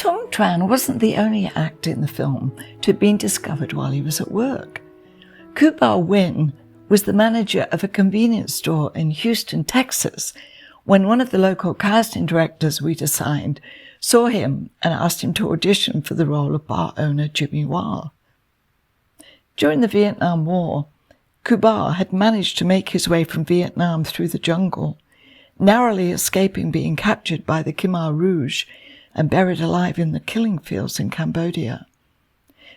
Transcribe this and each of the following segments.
Tom Tran wasn't the only actor in the film to have been discovered while he was at work. Kubar Wynn was the manager of a convenience store in Houston, Texas, when one of the local casting directors we'd assigned saw him and asked him to audition for the role of bar owner Jimmy Wah. During the Vietnam War, Kubar had managed to make his way from Vietnam through the jungle, narrowly escaping being captured by the Khmer Rouge and buried alive in the killing fields in Cambodia.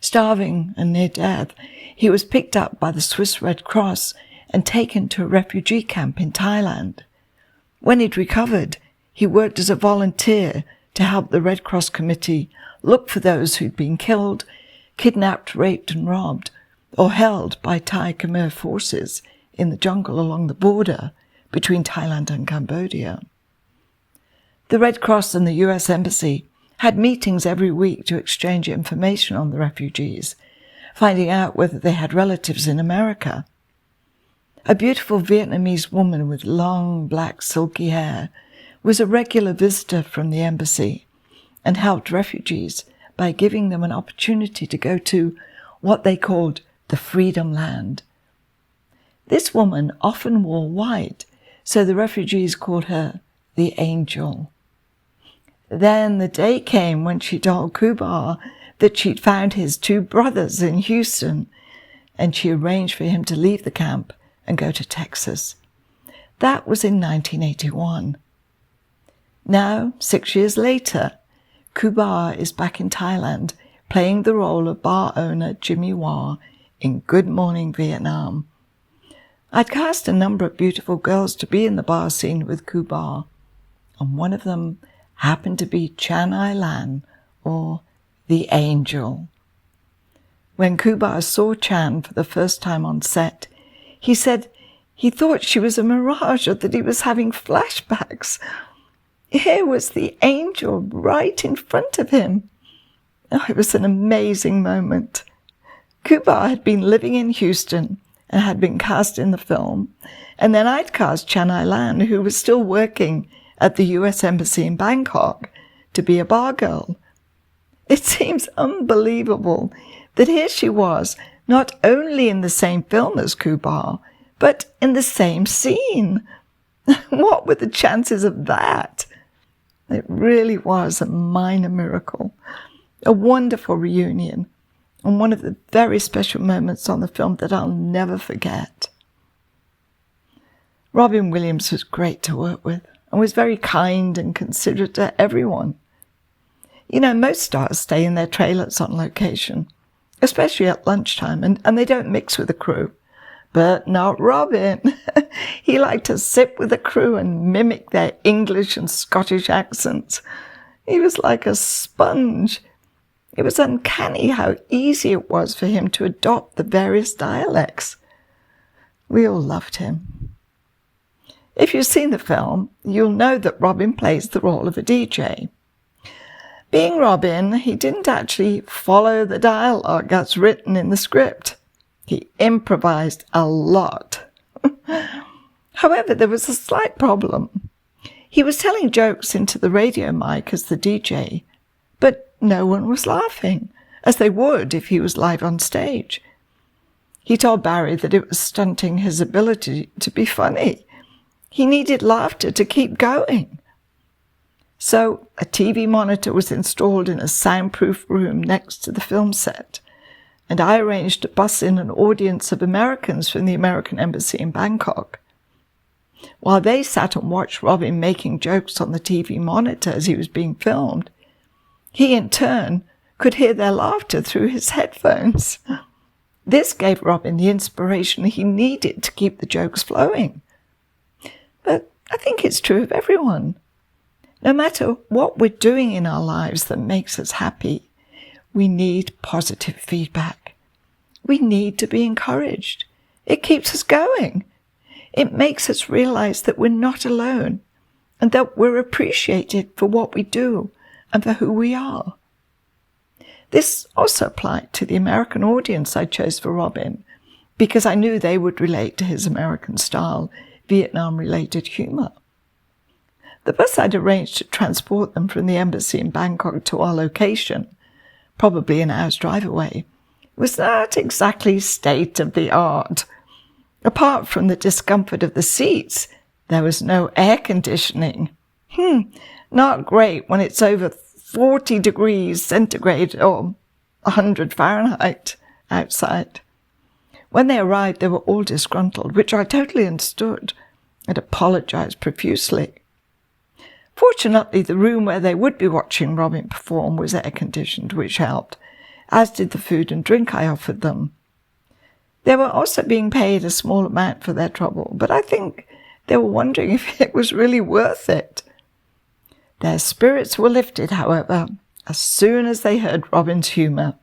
Starving and near death, he was picked up by the Swiss Red Cross and taken to a refugee camp in Thailand. When he'd recovered, he worked as a volunteer to help the Red Cross Committee look for those who'd been killed, kidnapped, raped and robbed, or held by Thai Khmer forces in the jungle along the border between Thailand and Cambodia. The Red Cross and the US Embassy had meetings every week to exchange information on the refugees, finding out whether they had relatives in America. A beautiful Vietnamese woman with long, black, silky hair was a regular visitor from the embassy and helped refugees by giving them an opportunity to go to what they called the Freedom Land. This woman often wore white, so the refugees called her the Angel. Then the day came when she told Kubar that she'd found his two brothers in Houston, and she arranged for him to leave the camp and go to Texas. That was in 1981. Now, 6 years later, Kubar is back in Thailand playing the role of bar owner Jimmy Wah in Good Morning Vietnam. I'd cast a number of beautiful girls to be in the bar scene with Kubar, and one of them happened to be Chan Ai Lan, or the Angel. When Kubar saw Chan for the first time on set, he said he thought she was a mirage or that he was having flashbacks. Here was the Angel right in front of him. Oh, it was an amazing moment. Kubar had been living in Houston and had been cast in the film, and then I'd cast Chan Ai Lan, who was still working at the US Embassy in Bangkok, to be a bar girl. It seems unbelievable that here she was, not only in the same film as Kubar, but in the same scene. What were the chances of that? It really was a minor miracle, a wonderful reunion, and one of the very special moments on the film that I'll never forget. Robin Williams was great to work with and was very kind and considerate to everyone. You know, most stars stay in their trailers on location, especially at lunchtime, and they don't mix with the crew. But not Robin. He liked to sit with the crew and mimic their English and Scottish accents. He was like a sponge. It was uncanny how easy it was for him to adopt the various dialects. We all loved him. If you've seen the film, you'll know that Robin plays the role of a DJ. Being Robin, he didn't actually follow the dialogue that's written in the script. He improvised a lot. However, there was a slight problem. He was telling jokes into the radio mic as the DJ, but no one was laughing, as they would if he was live on stage. He told Barry that it was stunting his ability to be funny. He needed laughter to keep going. So a TV monitor was installed in a soundproof room next to the film set, and I arranged to bus in an audience of Americans from the American Embassy in Bangkok. While they sat and watched Robin making jokes on the TV monitor as he was being filmed, he in turn could hear their laughter through his headphones. This gave Robin the inspiration he needed to keep the jokes flowing. But I think it's true of everyone. No matter what we're doing in our lives that makes us happy, we need positive feedback. We need to be encouraged. It keeps us going. It makes us realize that we're not alone and that we're appreciated for what we do and for who we are. This also applied to the American audience I chose for Robin, because I knew they would relate to his American-style, Vietnam-related humor. The bus I'd arranged to transport them from the embassy in Bangkok to our location, probably an hour's drive away, was not exactly state-of-the-art. Apart from the discomfort of the seats, there was no air conditioning. Not great when it's over 40 degrees centigrade or 100 Fahrenheit outside. When they arrived, they were all disgruntled, which I totally understood, and apologized profusely. Fortunately, the room where they would be watching Robin perform was air-conditioned, which helped, as did the food and drink I offered them. They were also being paid a small amount for their trouble, but I think they were wondering if it was really worth it. Their spirits were lifted, however, as soon as they heard Robin's humour,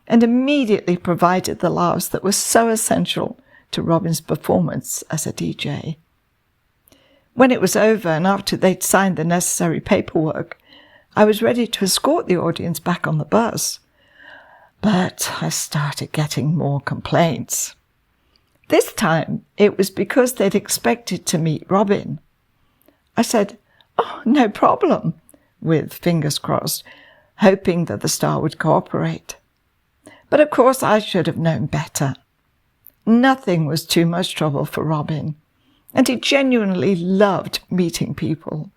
and immediately provided the laughs that were so essential to Robin's performance as a DJ. When it was over and after they'd signed the necessary paperwork, I was ready to escort the audience back on the bus. But I started getting more complaints. This time, it was because they'd expected to meet Robin. I said, "Oh, no problem," with fingers crossed, hoping that the star would cooperate. But of course I should have known better. Nothing was too much trouble for Robin, and he genuinely loved meeting people.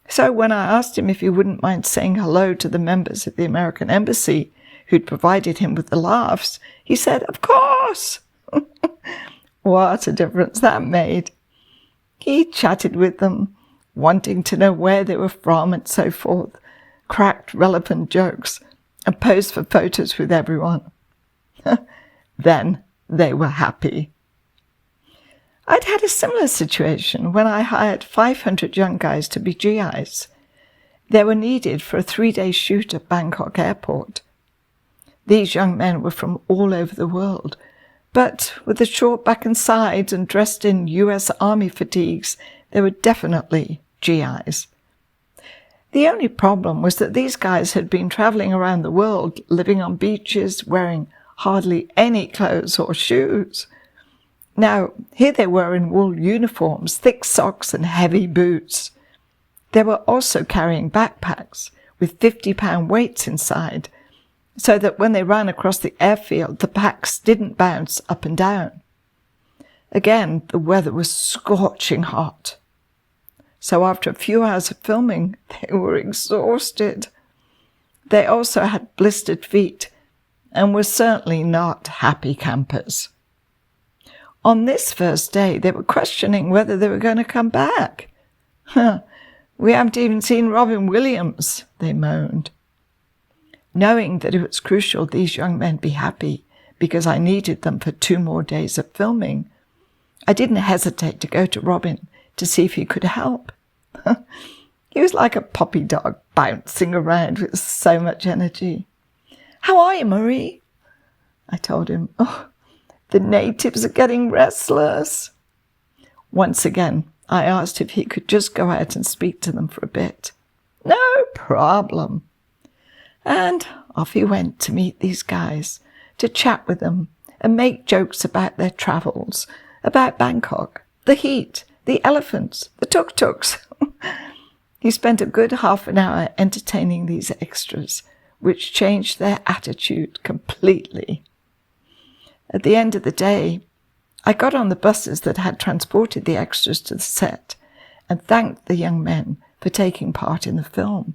So when I asked him if he wouldn't mind saying hello to the members of the American embassy who'd provided him with the laughs, he said, "Of course." What a difference that made. He chatted with them, wanting to know where they were from and so forth, cracked relevant jokes, and posed for photos with everyone. Then they were happy. I'd had a similar situation when I hired 500 young guys to be GIs. They were needed for a 3-day shoot at Bangkok airport. These young men were from all over the world, but with the short back and sides and dressed in US Army fatigues, they were definitely GIs. The only problem was that these guys had been travelling around the world, living on beaches, wearing hardly any clothes or shoes. Now, here they were in wool uniforms, thick socks and heavy boots. They were also carrying backpacks with 50-pound weights inside, so that when they ran across the airfield, the packs didn't bounce up and down. Again, the weather was scorching hot. So after a few hours of filming, they were exhausted. They also had blistered feet and were certainly not happy campers. On this first day, they were questioning whether they were going to come back. "We haven't even seen Robin Williams," they moaned. Knowing that it was crucial these young men be happy because I needed them for 2 more days of filming, I didn't hesitate to go to Robin to see if he could help. He was like a puppy dog bouncing around with so much energy. "How are you, Marie?" I told him. "Oh, the natives are getting restless." Once again, I asked if he could just go out and speak to them for a bit. "No problem." And off he went to meet these guys, to chat with them and make jokes about their travels, about Bangkok, the heat, the elephants, the tuk-tuks. He spent a good half an hour entertaining these extras, which changed their attitude completely. At the end of the day, I got on the buses that had transported the extras to the set and thanked the young men for taking part in the film,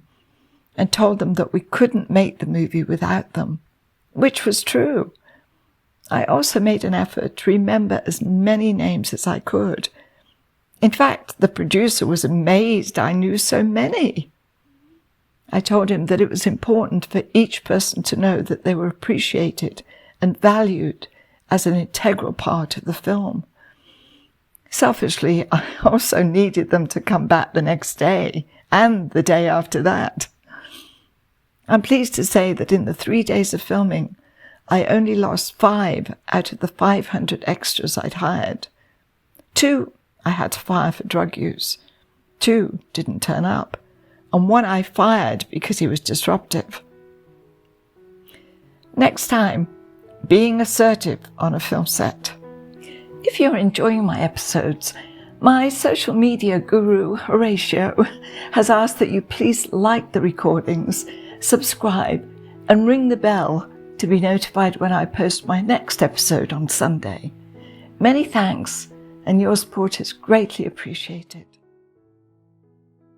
and told them that we couldn't make the movie without them, which was true. I also made an effort to remember as many names as I could. In fact, the producer was amazed I knew so many. I told him that it was important for each person to know that they were appreciated and valued as an integral part of the film. Selfishly, I also needed them to come back the next day and the day after that. I'm pleased to say that in the 3 days of filming, I only lost 5 out of the 500 extras I'd hired. 2 I had to fire for drug use. 2 didn't turn up, and 1 I fired because he was disruptive. Next time, being assertive on a film set. If you're enjoying my episodes, My social media guru, Horatio, has asked that you please like the recordings, subscribe, and ring the bell to be notified when I post my next episode on Sunday. Many thanks, and your support is greatly appreciated.